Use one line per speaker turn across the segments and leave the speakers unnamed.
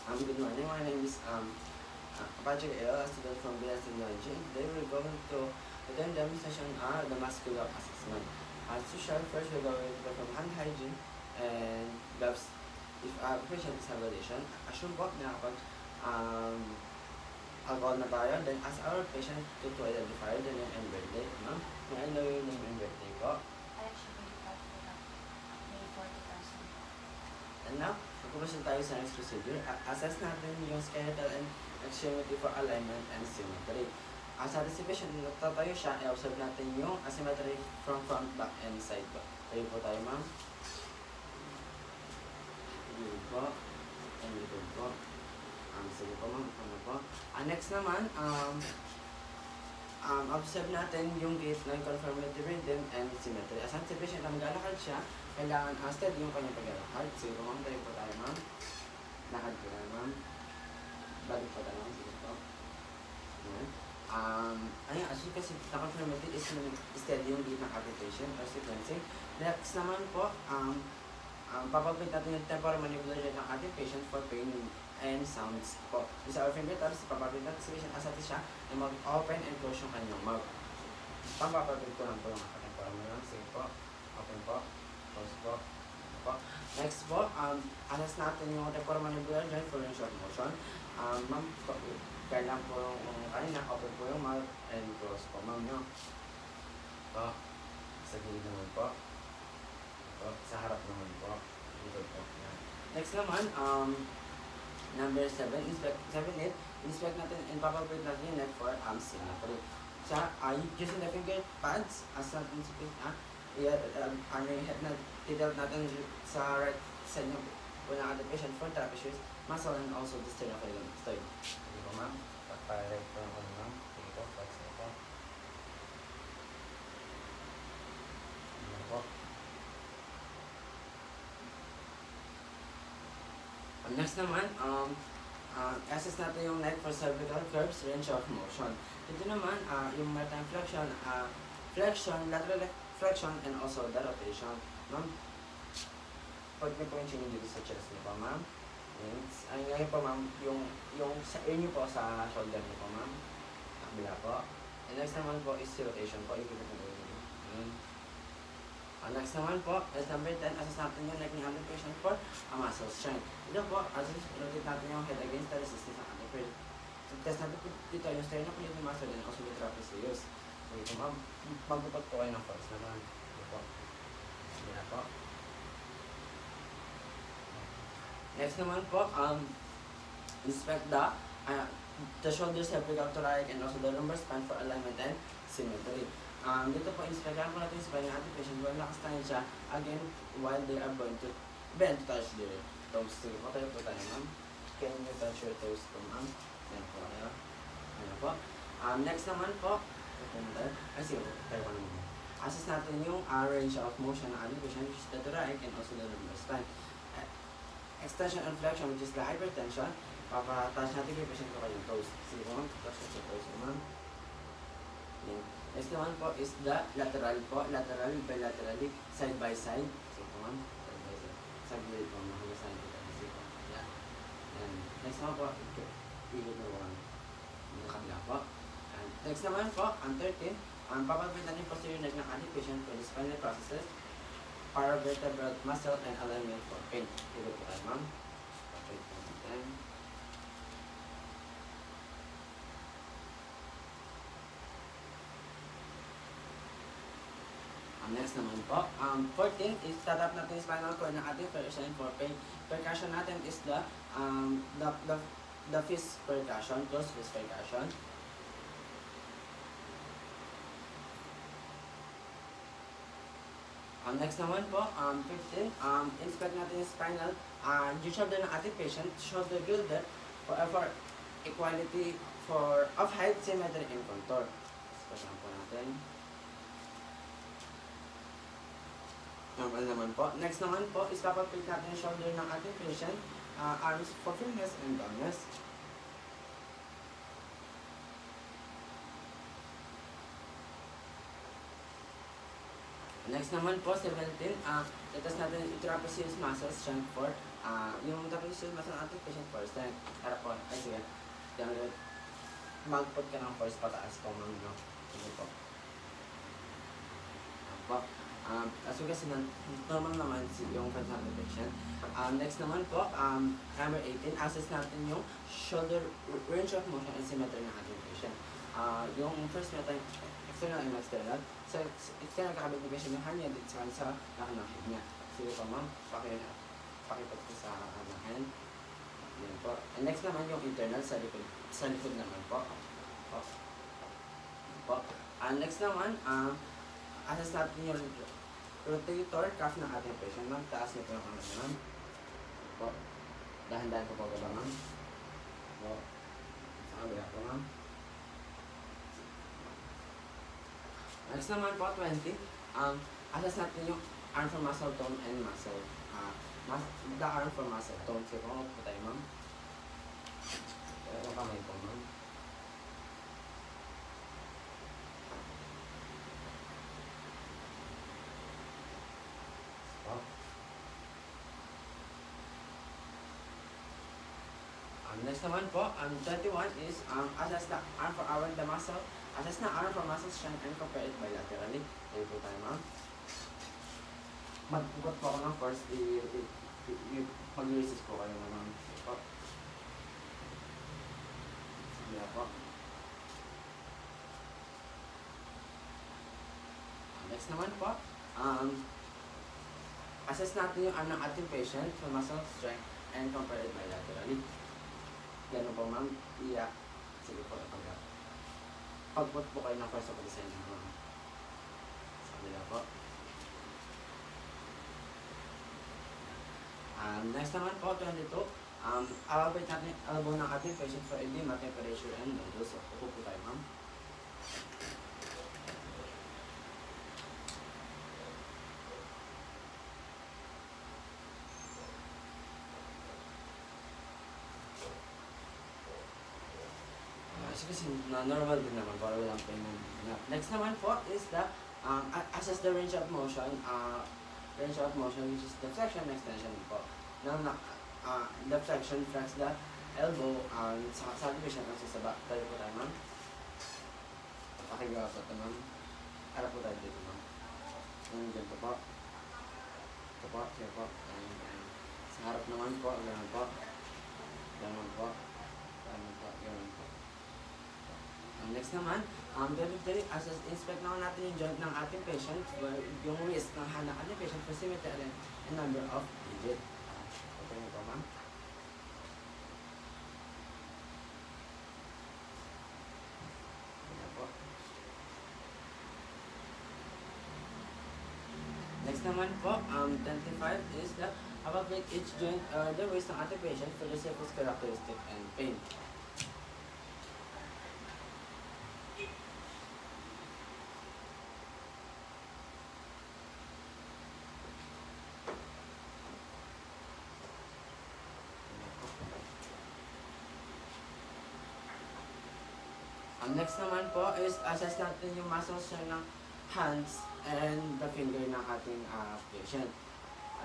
Good morning. My name is Patrick L, a student from BS Technology. Today we're going to attend the demonstration on the muscular assessment. As usual, first we're going to perform hand hygiene and gloves if patient is evaluation. Assume po na kapag alcohol na tayo, then as our patient to identify the name and birthday. Ma'am, may I know your name and birthday po?
May 40,000.
And now, magpupunta tayo sa next procedure. Assess natin yung skeletal and extremity for alignment and symmetry. Sa anticipation, nagtatayo siya, i-observe natin yung asymmetry from front, back, and side po. Tayo po tayo, ma'am. Dito po. And dito po. Sige po, ma'am. Ano po? Next naman, observe natin yung gait ng conformity rhythm and symmetry. As anticipation, na maglalakad siya, kailangan steady yung kanyang paglalakad. Sige po, ma'am. Tayo po tayo, ma'am. Lakad po tayo, ma'am. Balik po tayo, ma'am. Sige po. Ayan. Ayun, as you can see, the conformity is steady yung gait ng application or sequencing. Next naman po, papagpit natin yung temporal manipulation ng ating patient for pain and sounds po. Sa our fingertips, papagpit natin sa patient asati siya na mag-open and close yung kanyang mouth. Papagpit ko lang po yung temporal manipulation. Sige po. Open po. Close po. Next po, assess natin yung temporal mandibular joint for range of motion. Ma'am, kailan po yung kanina, open po yung mouth and close po. Ma'am, no? Po. Sa gilid naman po. Po. Sa harap naman po. Dito po. Yan. Next naman, number 7, inspect natin and papapit natin yung neck for symmetry. Using the finger pads, as natin sa head na tilt natin sa right side ng unang ating patient for trapezius muscle and also the sternocleidomastoid. Sige po, ma'am. Pagpa-right po ng ano, ma'am. Sige po, flex na po. Ano po. Next naman, assess natin yung neck for cervical curves, range of motion. Dito naman, yung maritime flexion, lateral flexion, and also the rotation. Ma'am, pag niyo po yung chin dito sa chest niyo po, ma'am. Ngayon po, ma'am, yung sa ear niyo po, sa shoulder niyo po, ma'am. Kabila po. And next naman po is rotation po. Ikipit ng ear niyo. Next naman po, is number 10, assess natin yung neck ni ating patient for muscle strength. Ito po, rotate natin yung head against the resistance ng ating patient. Test natin po dito yung sternocleidomastoid muscle and also the trapezius. Sige po, ma'am, magpupat po kayo ng force naman. Sige po. Sige na po. Next naman po, inspect the shoulders, cervicothoracic, and also the lumbar spine for alignment and symmetry. Dito po, inspectan po natin yung spine ng ating patient while nakastand siya, again, while they are going to bend to touch their toes. Sige po, tayo po tayo, ma'am. Can you touch your toes po, ma'am? Yan po kayo. Ayan po. Next naman po, sige po, tayo po naman. Assess natin yung range of motion ng ating patient, which is the thoracic and also the lumbar spine. Extension and flexion, which is the hypertension, papatouch natin yung patient ko kayong toes. Sige po, ma'am. Touch natin yung toes po, ma'am. Next naman po is the lateral po. Lateral, bilaterally, side by side. Sige po, ma'am. Side by side. Sa gilid po, makagasaan ko tayo. Sige po. Yan. And next naman po, pilot na one. Yung kabila po. And next naman po, ang 13, papagpit natin yung posterior neck ng ating patient for the spinal processes, paravertebral muscle, and alignment for pain. Pilot po tayo, ma'am. Papagpit po natin. Next naman po, 14 is tatap natin yung spinal cord ng ating patient for pain. Percussion natin is the fist percussion, closed fist percussion. Next naman po, 15, inspect natin yung spinal, yung shoulder ng ating patient, shoulder builder, for equality of height, symmetry, and contour. Inspect po natin. Normal naman po. Next naman po, is papapit natin yung shoulder ng ating patient, arms for firmness and dumbness. Next naman po, 17, itas natin yung trapezius muscle strength for Yung trapezius muscle ng ating patient first, then, harap po, ay sige, yan ulit, mag-put ka ng first pataas ko, ma'am, no? Sige po. Po. As you can see, normal naman yung concern patient. Next naman po, number 18, assess natin yung shoulder range of motion and symmetry ng ating patient. Yung first natin, external and external. Sa external, kakabit ni patient yung hand niya dito sa nakanakit niya. Sige po ma'am, pakipot ko sa hand. Yan po. And next naman yung internal sa likod naman po. Next naman, assess natin yung rotator cuff ng ating patient. Ma'am, taas niyo po yung kamay ma'am. Po. Dahan-dahan po po ba ma'am? Po. Sa kabila po ma'am. Next naman po, 20. Assess natin yung arm for muscle tone and muscle. The arm for muscle tone. Sige po, po tayo ma'am. Yung kamay po ma'am. Next naman po, 21 is assess the arm for the muscle. Assess na arm for muscle strength and compare it bilaterally. Ayun po tayo ma'am. Magpugot po ako ng first, mag-resist po kayo na ma'am. Po. Sige po. Next naman po, assess natin yung arm ng ating patient for muscle strength and compare it bilaterally. Ganun po ma'am, iya. Sige po, ipagat. Pagput po kayo ng first of design na ma'am. Sa kanila po. Next naman po, 22. Elevate natin yung elbow ng ating patient for edema, temperature, and nodules. So, upo po tayo ma'am. Kasi normal din naman para walang pain. Next naman po is the assess the range of motion. Range of motion which is deflection and extension po. Deflection flex the elbow sa patient at sa back. Tayo po tayo ma'am. Pakigawa po ito ma'am. Harap po tayo dito ma'am. Ganito po. Ito po. Sige po. Sa harap naman po. Ganun po. Ganun po. Ganun po. Ganun po. Next naman, assess, inspect naman natin yung joint ng ating patient, yung wrist ng hand ng ating patient for symmetry and number of digit. Okay mo po, ma'am? Ayan po. Next naman po, 25 is the evaluate each joint or the wrist ng ating patient for the safest characteristic and pain. Next naman po is assess natin yung muscles ng hands and the finger ng ating patient.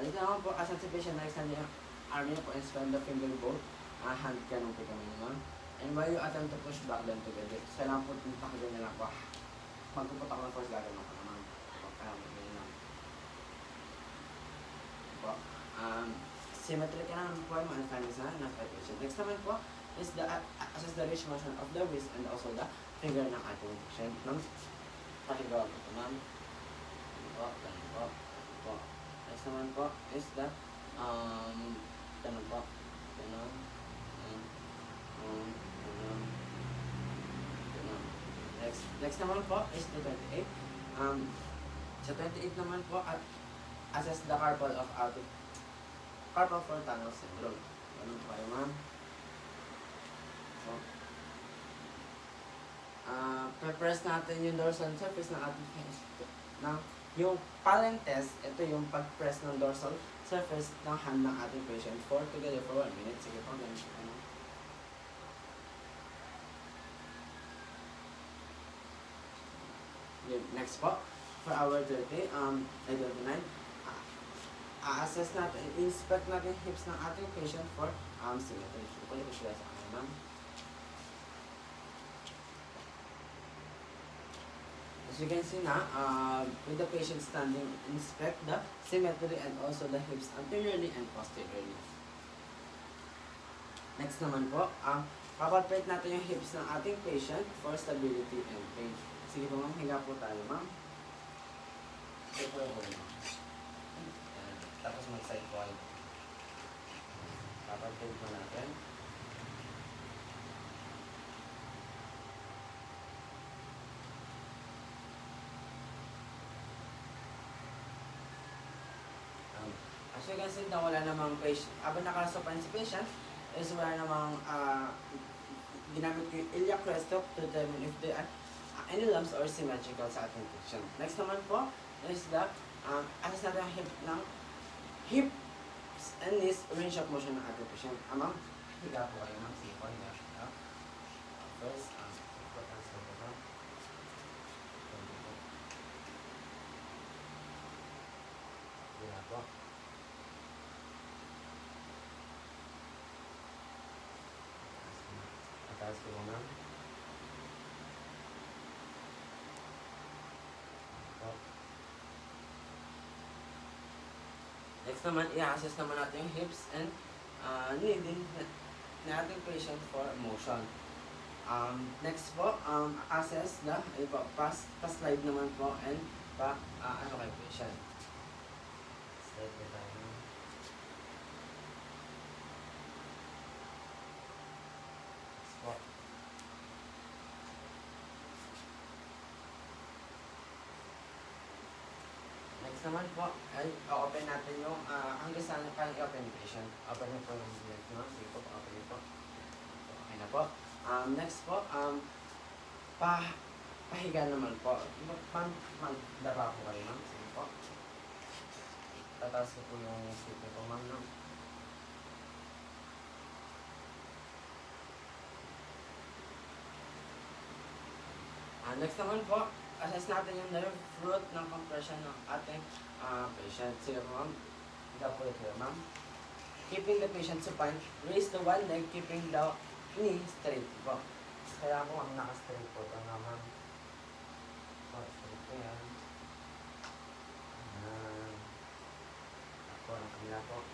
Dito naman po, assess the patient na extend yung arm niya po and spread the finger both. Hand ganun po kami naman. And while you attempt to push back them together, kailangan po takagin na lang po. Magpupot ako ng first gagawin ako naman. Kaya magpapagin lang. Po. Symmetry ka naman po yung mga findings na nasa patient. Next naman po, is the assess the range motion of the wrist and also the finger ng ating patient. Pakigawa po ito ma'am. Ganun po. Po. Next naman po is the ganun po. Ganun. Ganun. Next naman po is the 28. Sa 28 naman po, assess the carpal tunnel syndrome. Ganun po kayo ma'am. Press natin yung dorsal surface ng ating face. Yung palm test, ito yung pag-press ng dorsal surface ng hand ng ating patient together for 1 minute. Sige po, ganun po. Next po, for our 30, 29, A-assess natin, inspect natin yung hips ng ating patient for symmetry. So, kulit sila sa kanya, ma'am. As you can see na, with the patient standing, inspect the symmetry and also the hips anteriorly and posteriorly. Next naman po, papalpate natin yung hips ng ating patient for stability and pain. Sige po ma'am, higa po tayo ma'am. Ito po yung ulo. Yan. Tapos mag-side wide. Papalpate po natin. As you can see na wala namang patient, habang nakasupine si patient, is wala namang ginamit ko yung iliac crest to determine if there are any lumps or symmetrical sa ating patient. Next naman po is the assess natin ang hips and knees range of motion ng ating patient. Ma'am, higa po kayo ma'am. Sige po, higa. First, put hands po po ma'am. Higa po. Mataas po ma'am. Next naman, i-assess naman natin yung hips and knee din na ating patient for motion. Next po, assess the pa-slide naman po and ano kay patient. Slide po tayo. Next po. Next naman po, ay open natin yung hanggang saan kayang i-open yung patient. Open niyo po yung leg nyo. Sige po, open niyo po. Okay na po. Next po, pahiga naman po. Magdaba po kayo ma'am. Sige po. Tataas ko po yung feet niyo po ma'am. No? Next naman po, assess natin yung nerve root ng compression ng ating patient. Sige po ma'am. Higa po ito ma'am. Keeping the patient supine, raise the one leg, keeping the knee straight po. Kaya po ma'am, naka-straight po ito nga ma'am. So, straight po yan. Ako, ang kanila po.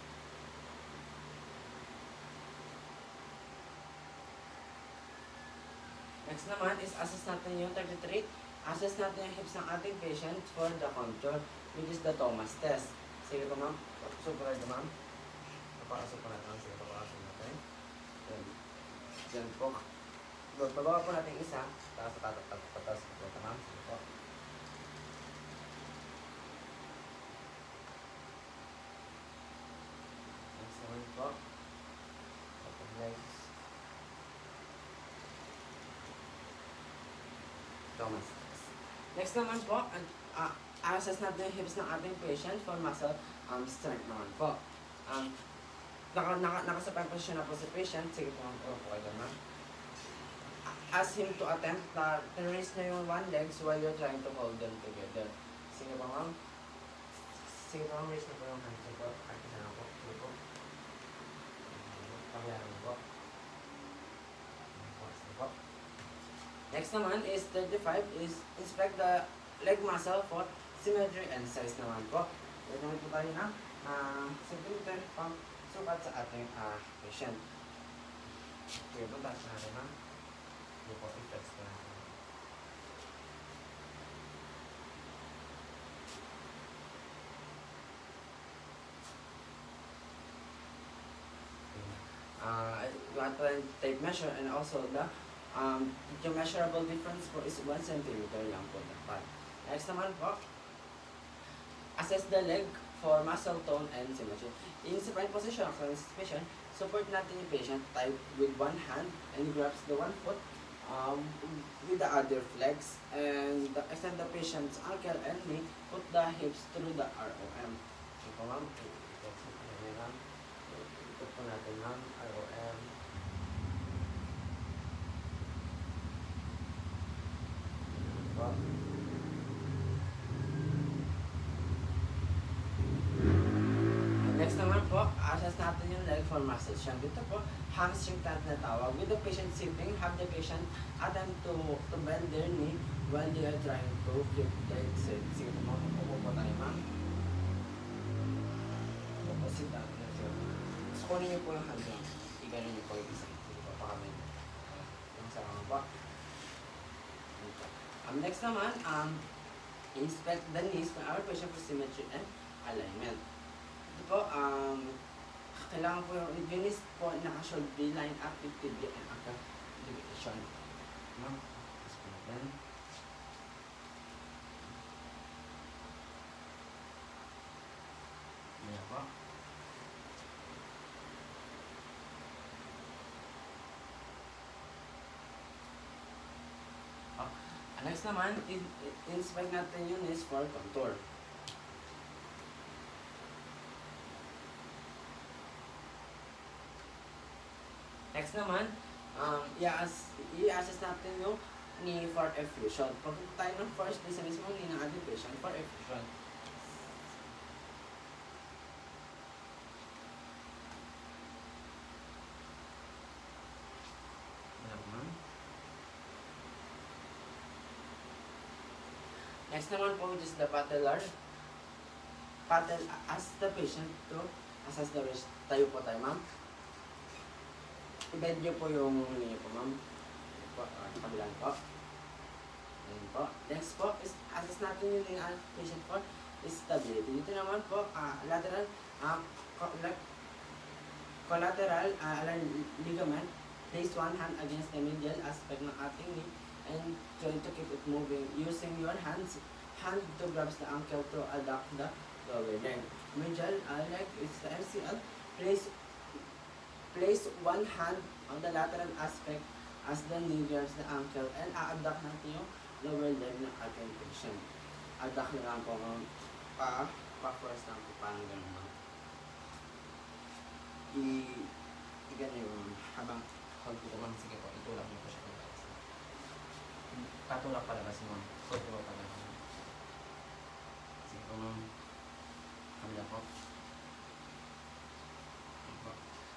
Next naman is assess natin yung 33. Assess natin yung hips ng ating patient for the contour, which is the Thomas test. Sige po ma'am. Super ito ma'am. Papakasok po natin. Sige, papakasok natin. Diyan po. Bababa po natin isa. Tapos patas po ito ma'am. Sige po. Next naman po. Open legs. Thomas. Next naman po, assess natin yung hips ng ating patient for muscle strength naman po. Nakasapay po siya na po si patient. Sige po, po kayo ma'am. Ask him to attempt to raise na yung one legs while you're trying to hold them together. Sige po ma'am. Sige po ma'am, raise na po yung hands po. Kahit isa na po. Sige po. Pagyaran po. Sige po. Next naman is 35 is inspect the leg muscle for symmetry and size naman po. Ito naman po tayo na centimeter pang sukat sa ating patient. Okay po, taas natin ma'am. Ito po, i-flex po natin. You want to tape measure and also the measurable difference po is 1 centimeter lang po dapat. Next naman po, assess the leg for muscle tone and symmetry. In supine position, actually in this patient, support natin yung patient tied with one hand and grabs the one foot with the other flex and extend the patient's ankle and knee, put the hips through the ROM. So po ma'am, ikot po natin ma'am, ROM. for massage yan. Dito po, hamstring na tawag. With the patient sitting, have the patient attempt to bend their knee while they are trying to keep their sit. Sige po, upo po tayo, ma'am. Upo, sit down. So, kunin niyo po yung hands lang. Iganon niyo po yung isa. Sige po, pakamay niyo. Yung sa mga po. Next naman, inspect the knees for our patient for symmetry and alignment. Ito po, kailangan po yung knees po naka-should be lined up with tibia and ankle deviation. No? Tapos po natin. Ayan po. Next naman, inspect natin yung knees for contour. Next naman, i-assess natin yung knee for effusion. Pag tayo ng first, sa mismo knee ng ating patient for effusion. Next naman po, which is the patellar. Ask the patient to assess the wrist. Tayo po tayo, ma'am. I-bend nyo po yung knee po, ma'am. Kabilang po. Ayan po. Next po, is assess natin yung knee ng patient for stability. Dito naman po, lateral, collateral ligament. Place one hand against the medial aspect ng ating knee and try to keep it moving using your hand to grab the ankle to adduct the lower leg. Medial leg is the MCL. Place one hand on the lateral aspect as the knee grabs the ankle and adduct natin yung lower leg ng ating patient. Adduct na lang po pa-first lang po paano ganun mo. I-ganun yung habang hold ko ma'am. Sige po, itulak mo po siya. Patulak palabas mo. Patulak palabas mo. Sige po ma'am. Kamila po.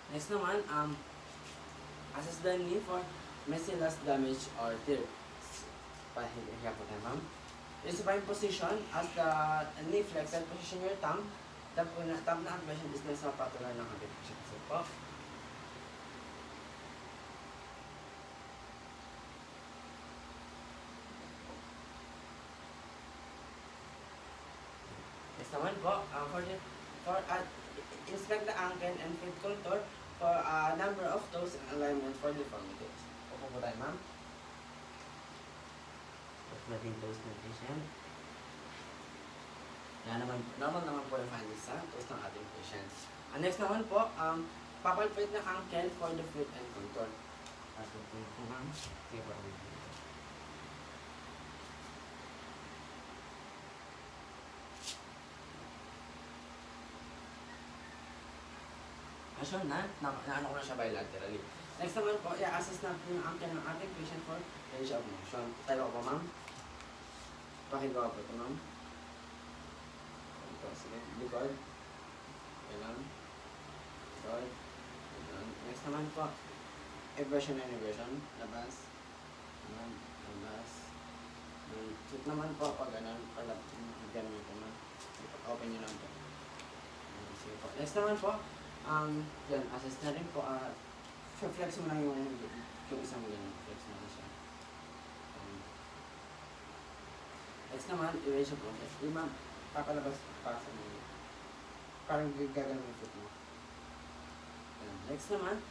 Next naman, assess the knee for meniscus damage or tear. Pahiga po tayo ma'am. In supine position, as the knee flexed, position your thumb. Tap na ang patient is nasa patuloy ng ating patient. So po. Next naman po, inspect the ankle and foot contour for a number of toes and alignment for deformities. Upo po tayo, ma'am. Tapos natin toes natin siya. Yan naman, normal naman po yung findings sa toes ng ating patient. Next naman po, papalpate ng ankle for the foot and contour. Tapos po, ma'am. Sige po. Asyon na ano ko na siya bilaterally. Next naman po, i-assess natin yung ankle ng ating patient for range of motion. Tayo po, ma'am. Pakigawa po ito, ma'am. Ito, sige. Likod. Kailan. Likod. Kailan. Next naman po, eversion and inversion. Labas. Labas. Sit naman po pag ganun. Ganun po, ma'am. Open nyo lang po. Sige po. Next naman po, yan, assess na rin po, flex mo lang yung isang ganyan, flex mo lang siya. Next naman, erase yung process. Ma'am, papalabas para sa mga, parang gagawin yung foot mo. Yan. Next naman,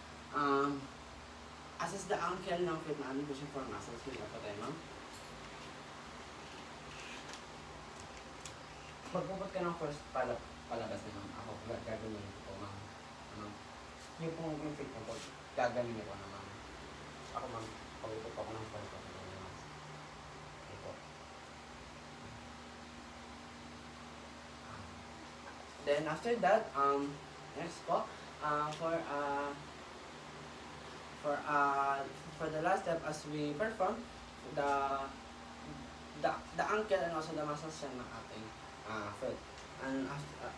assess the ankle ng foot na po siya for muscles. Hindi pa tayo, ma'am. Pagpupot ka ng first palabas na ma'am, ako gagawin ito po, ma'am. Yung pong yung fit ko, gagaling ko naman. Ako ma'am, pag-upot ako ng first ko. Okay po. Then after that, next po, for the last step as we perform the ankle and also the muscles siya ng ating foot. And after,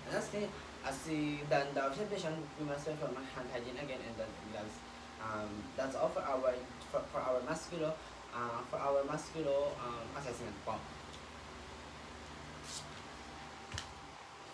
lastly, as we done the observation, we must perform hand hygiene again and then gloves. That's all for our musculo assessment po.